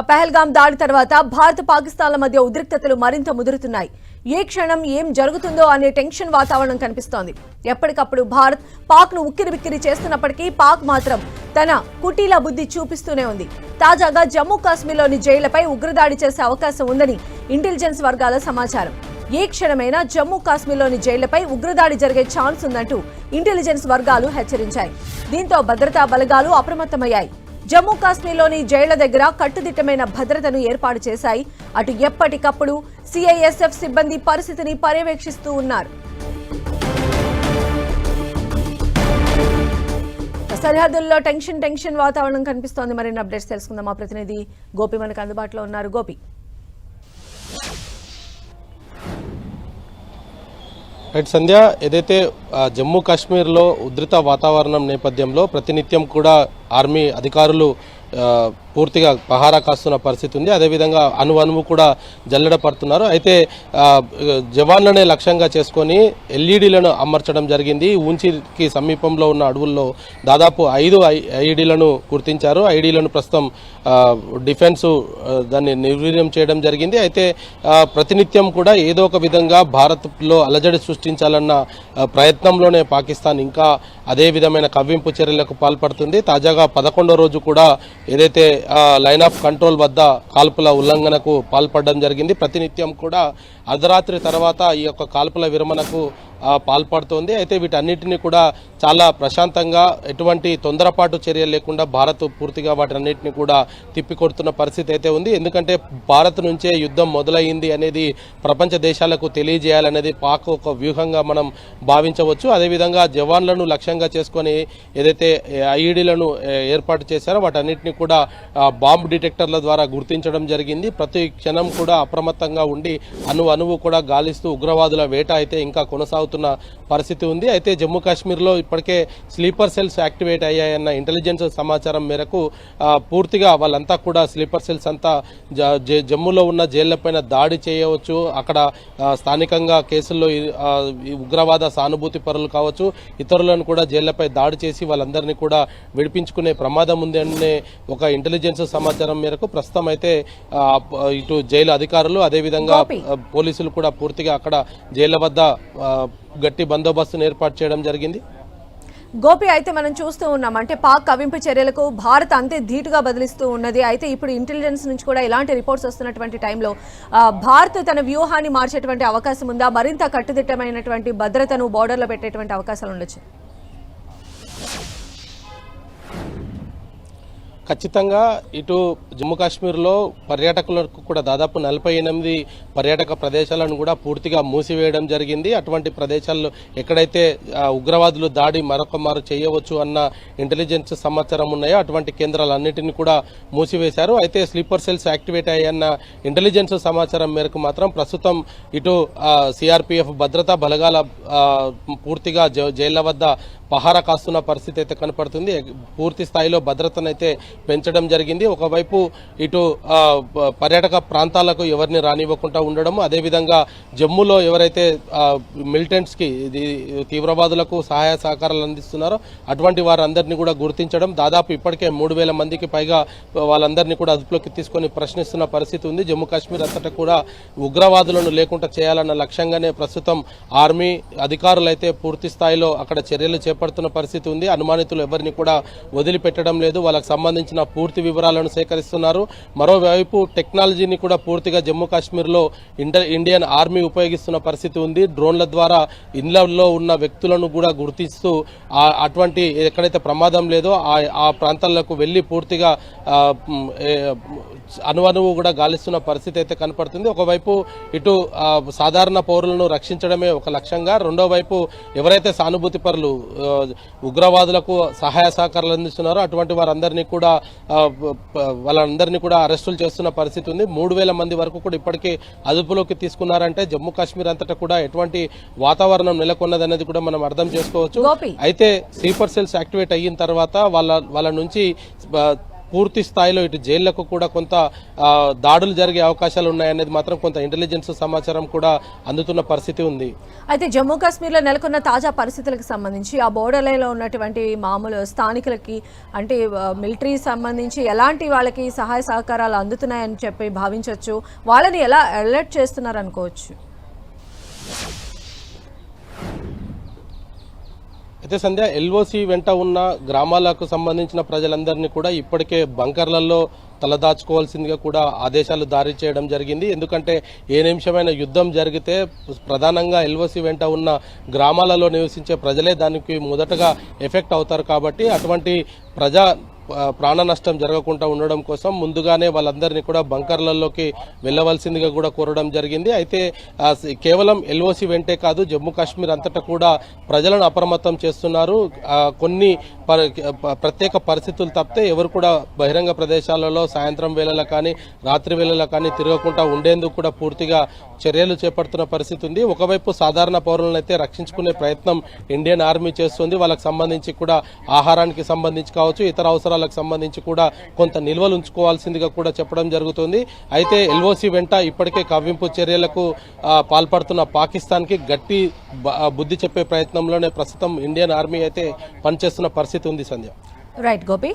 పహల్గాం దాడి తర్వాత భారత్ పాకిస్తాన్ల మధ్య ఉద్రిక్తతలు మరింత ముదురుతున్నాయి. ఏ క్షణం ఏం జరుగుతుందో అనే టెన్షన్ వాతావరణం కనిపిస్తోంది. ఎప్పటికప్పుడు భారత్ పాక్ ను ఉక్కిరిబిక్కిరి చేస్తున్నప్పటికీ పాక్ మాత్రం తన కుటీల బుద్ధి చూపిస్తూనే ఉంది. తాజాగా జమ్మూ కాశ్మీర్లోని జైళ్లపై ఉగ్రదాడి చేసే అవకాశం ఉందని ఇంటెలిజెన్స్ వర్గాల సమాచారం. ఏ క్షణమైనా జమ్మూ కాశ్మీర్లోని జైళ్లపై ఉగ్రదాడి జరిగే ఛాన్స్ ఉందంటూ ఇంటెలిజెన్స్ వర్గాలు హెచ్చరించాయి. దీంతో భద్రతా బలగాలు అప్రమత్తమయ్యాయి. జమ్మూ కాశ్మీర్లోని జైళ్ల దగ్గర కట్టుదిట్టమైన భద్రతను ఏర్పాటు చేశాయి. అటు ఎప్పటికప్పుడు సిఐఎస్ఎఫ్ సిబ్బంది పరిస్థితిని పర్యవేక్షిస్తూ ఉన్నారు. సరిహద్దుల్లో టెన్షన్ వాతావరణం కనిపిస్తోంది. మరిన్ని అప్డేట్స్ తెలుసుకుందాం. మా ప్రతినిధి గోపి మనకు అందుబాటులో ఉన్నారు. గోపి, రైట్ సంధ్య, ఏదైతే జమ్మూ కాశ్మీర్లో ఉధృత వాతావరణం నేపథ్యంలో ప్రతినిత్యం కూడా ఆర్మీ అధికారులు పూర్తిగా పహారా కాస్తున్న పరిస్థితి ఉంది. అదేవిధంగా అణువు కూడా జల్లెడ పడుతున్నారు. అయితే జవాన్లనే లక్ష్యంగా చేసుకొని ఎల్ఈడీలను అమర్చడం జరిగింది. ఊంచికి సమీపంలో ఉన్న అడవుల్లో దాదాపు 5 ఐఈడీలను గుర్తించారు. ఐఈడీలను ప్రస్తుతం డిఫెన్స్ దాన్ని నిర్వీర్యం చేయడం జరిగింది. అయితే ప్రతినిత్యం కూడా ఏదో ఒక విధంగా భారత్లో అలజడి సృష్టించాలన్న ప్రయత్నంలోనే పాకిస్తాన్ ఇంకా అదే విధమైన కవ్వింపు చర్యలకు పాల్పడుతుంది. తాజాగా 11వ రోజు కూడా ఏదైతే లైన్ ఆఫ్ కంట్రోల్ వద్ద కాల్పుల ఉల్లంఘనకు పాల్పడడం జరిగింది. ప్రతినిత్యం కూడా అర్ధరాత్రి తర్వాత ఈ యొక్క కాల్పుల విరమణకు పాల్పడుతోంది. అయితే వీటన్నిటిని కూడా చాలా ప్రశాంతంగా ఎటువంటి తొందరపాటు చర్యలు లేకుండా భారత్ పూర్తిగా వాటన్నిటిని కూడా తిప్పికొడుతున్న పరిస్థితి అయితే ఉంది. ఎందుకంటే భారత్ నుంచే యుద్ధం మొదలైంది అనేది ప్రపంచ దేశాలకు తెలియజేయాలనేది పాక్ ఒక వ్యూహంగా మనం భావించవచ్చు. అదేవిధంగా జవాన్లను లక్ష్యంగా చేసుకొని ఏదైతే ఐఈడీలను ఏర్పాటు చేశారో వాటన్నిటిని కూడా బాంబ్ డిటెక్టర్ల ద్వారా గుర్తించడం జరిగింది. ప్రతి క్షణం కూడా అప్రమత్తంగా ఉండి అణువు కూడా గాలిస్తూ ఉగ్రవాదుల వేట అయితే ఇంకా కొనసాగుతున్న పరిస్థితి ఉంది. అయితే జమ్మూ కాశ్మీర్లో ఇప్పటికే స్లీపర్ సెల్స్ యాక్టివేట్ అయ్యాయన్న ఇంటెలిజెన్స్ సమాచారం మేరకు పూర్తిగా వాళ్ళంతా కూడా స్లీపర్ సెల్స్ అంతా జమ్మూలో ఉన్న జైళ్లపైన దాడి చేయవచ్చు. అక్కడ స్థానికంగా కేసుల్లో ఉగ్రవాద సానుభూతి పరులు కావచ్చు, ఇతరులను కూడా జైళ్లపై దాడి చేసి వాళ్ళందరినీ కూడా విడిపించుకునే ప్రమాదం ఉంది అనే ఒక ఇంటెలిజెన్స్ సమాచారం మేరకు ప్రస్తుతం అయితే ఇటు జైలు అధికారులు అదేవిధంగా పోలీసులు కూడా పూర్తిగా అక్కడ జైళ్ల వద్ద గట్టి బందోబస్తును ఏర్పాటు చేయడం జరిగింది. గోపి, అయితే మనం చూస్తూ ఉన్నాం అంటే పాక్ కవింపు చర్యలకు భారత్ అంతే ధీటుగా బదిలిస్తూ ఉన్నది. అయితే ఇప్పుడు ఇంటెలిజెన్స్ నుంచి కూడా ఇలాంటి రిపోర్ట్స్ వస్తున్నటువంటి టైంలో భారత్ తన వ్యూహాన్ని మార్చేటువంటి అవకాశం ఉందా? మరింత కట్టుదిట్టమైనటువంటి భద్రతను బోర్డర్లో పెట్టేటువంటి అవకాశాలు ఉండొచ్చు. ఖచ్చితంగా ఇటు జమ్మూ కాశ్మీర్లో పర్యాటకులకు కూడా దాదాపు 48 పర్యాటక ప్రదేశాలను కూడా పూర్తిగా మూసివేయడం జరిగింది. అటువంటి ప్రదేశాల్లో ఎక్కడైతే ఉగ్రవాదులు దాడి మరొకమారు చేయవచ్చు అన్న ఇంటెలిజెన్స్ సమాచారం ఉన్నాయో అటువంటి కేంద్రాలన్నింటినీ కూడా మూసివేశారు. అయితే sleeper cells activate Ayyanna intelligence సమాచారం మేరకు మాత్రం ప్రస్తుతం ఇటు సిఆర్పిఎఫ్ భద్రతా బలగాల పూర్తిగా జైళ్ల వద్ద పహారా కాస్తున్న పరిస్థితి అయితే కనపడుతుంది. పూర్తి స్థాయిలో భద్రతనైతే పెంచడం జరిగింది. ఒకవైపు ఇటు పర్యాటక ప్రాంతాలకు ఎవరిని రానివ్వకుండా ఉండడం, అదేవిధంగా జమ్మూలో ఎవరైతే మిలిటెంట్స్ కి తీవ్రవాదులకు సహాయ సహకారాలు అందిస్తున్నారో అటువంటి వారందరినీ కూడా గుర్తించడం, దాదాపు ఇప్పటికే 3000 మందికి పైగా వాళ్ళందరినీ కూడా అదుపులోకి తీసుకొని ప్రశ్నిస్తున్న పరిస్థితి ఉంది. జమ్మూ కాశ్మీర్ అంతటా కూడా ఉగ్రవాదులను లేకుండా చేయాలన్న లక్ష్యంగానే ప్రస్తుతం ఆర్మీ అధికారులైతే పూర్తి స్థాయిలో అక్కడ చర్యలు చేపడుతున్న పరిస్థితి ఉంది. అనుమానితులు ఎవరిని కూడా వదిలిపెట్టడం లేదు. వాళ్ళకి సంబంధించిన పూర్తి వివరాలను సేకరిస్తున్నారు. మరోవైపు టెక్నాలజీని కూడా పూర్తిగా జమ్మూ కాశ్మీర్లో ఇండియన్ ఆర్మీ ఉపయోగిస్తున్న పరిస్థితి ఉంది. డ్రోన్ల ద్వారా ఇళ్లలో ఉన్న వ్యక్తులను కూడా గుర్తిస్తూ అటువంటి ఎక్కడైతే ప్రమాదం లేదో ఆ ప్రాంతాలకు వెళ్లి పూర్తిగా అణువు కూడా గాలిస్తున్న పరిస్థితి అయితే కనపడుతుంది. ఒకవైపు ఇటు సాధారణ పౌరులను రక్షించడమే ఒక లక్ష్యంగా, రెండో వైపు ఎవరైతే సానుభూతి పరులు ఉగ్రవాదులకు సహాయ సహకారాలు అందిస్తున్నారో అటువంటి వారందరినీ కూడా వాళ్ళందరినీ కూడా అరెస్టులు చేస్తున్న పరిస్థితి ఉంది. 3000 మంది వరకు కూడా ఇప్పటికే అదుపులోకి తీసుకున్నారంటే జమ్మూ కాశ్మీర్ అంతటా కూడా ఎటువంటి వాతావరణం నెలకొన్నదనేది కూడా మనం అర్థం చేసుకోవచ్చు. అయితే స్లీపర్ సెల్స్ యాక్టివేట్ అయిన తర్వాత వాళ్ళ నుంచి పూర్తి స్థాయిలో ఇటు జైళ్లకు కూడా కొంత దాడులు జరిగే అవకాశాలు ఉన్నాయనేది మాత్రం కొంత ఇంటెలిజెన్స్ సమాచారం కూడా అందుతున్న పరిస్థితి ఉంది. అయితే జమ్మూ కాశ్మీర్లో నెలకొన్న తాజా పరిస్థితులకు సంబంధించి ఆ బోర్డర్ లైన్లో ఉన్నటువంటి మామూలు స్థానికులకి అంటే మిలిటరీ సంబంధించి ఎలాంటి వాళ్ళకి సహాయ సహకారాలు అందుతున్నాయని చెప్పి భావించవచ్చు, వాళ్ళని ఎలా అలర్ట్ చేస్తున్నారు అనుకోవచ్చు? అయితే సంధ్య, ఎల్ఓసి వెంట ఉన్న గ్రామాలకు సంబంధించిన ప్రజలందరినీ కూడా ఇప్పటికే బంకర్లలో తలదాచుకోవాల్సిందిగా కూడా ఆదేశాలు జారీ చేయడం జరిగింది. ఎందుకంటే ఏ నిమిషమైన యుద్ధం జరిగితే ప్రధానంగా ఎల్ఓసి వెంట ఉన్న గ్రామాలలో నివసించే ప్రజలే దానికి మొదటగా ఎఫెక్ట్ అవుతారు. కాబట్టి అటువంటి ప్రాణ నష్టం జరగకుండా ఉండడం కోసం ముందుగానే వాళ్ళందరినీ కూడా బంకర్లలోకి వెళ్ళవలసిందిగా కూడా కోరడం జరిగింది. అయితే కేవలం ఎల్ఓసి వెంటే కాదు, జమ్మూ కాశ్మీర్ అంతటా కూడా ప్రజలను అప్రమత్తం చేస్తున్నారు. కొన్ని ప్రత్యేక పరిస్థితులు తప్పితే ఎవరు కూడా బహిరంగ ప్రదేశాలలో సాయంత్రం వేళలో కానీ రాత్రి వేళలో కానీ తిరగకుండా ఉండేందుకు కూడా పూర్తిగా చర్యలు చేపడుతున్న పరిస్థితి ఉంది. ఒకవైపు సాధారణ పౌరులను అయితే రక్షించుకునే ప్రయత్నం ఇండియన్ ఆర్మీ చేస్తుంది. వాళ్ళకి సంబంధించి కూడా ఆహారానికి సంబంధించి కావచ్చు, ఇతర అవసరాలకు సంబంధించి కూడా కొంత నిల్వలు ఉంచుకోవాల్సిందిగా కూడా చెప్పడం జరుగుతుంది. అయితే ఎల్ఓసి వెంట ఇప్పటికే కవ్వింపు చర్యలకు పాల్పడుతున్న పాకిస్తాన్కి గట్టి బుద్ధి చెప్పే ప్రయత్నంలోనే ప్రస్తుతం ఇండియన్ ఆర్మీ అయితే పనిచేస్తున్న పరిస్థితి ఉంది. సంధ్య. రైట్ గోపి.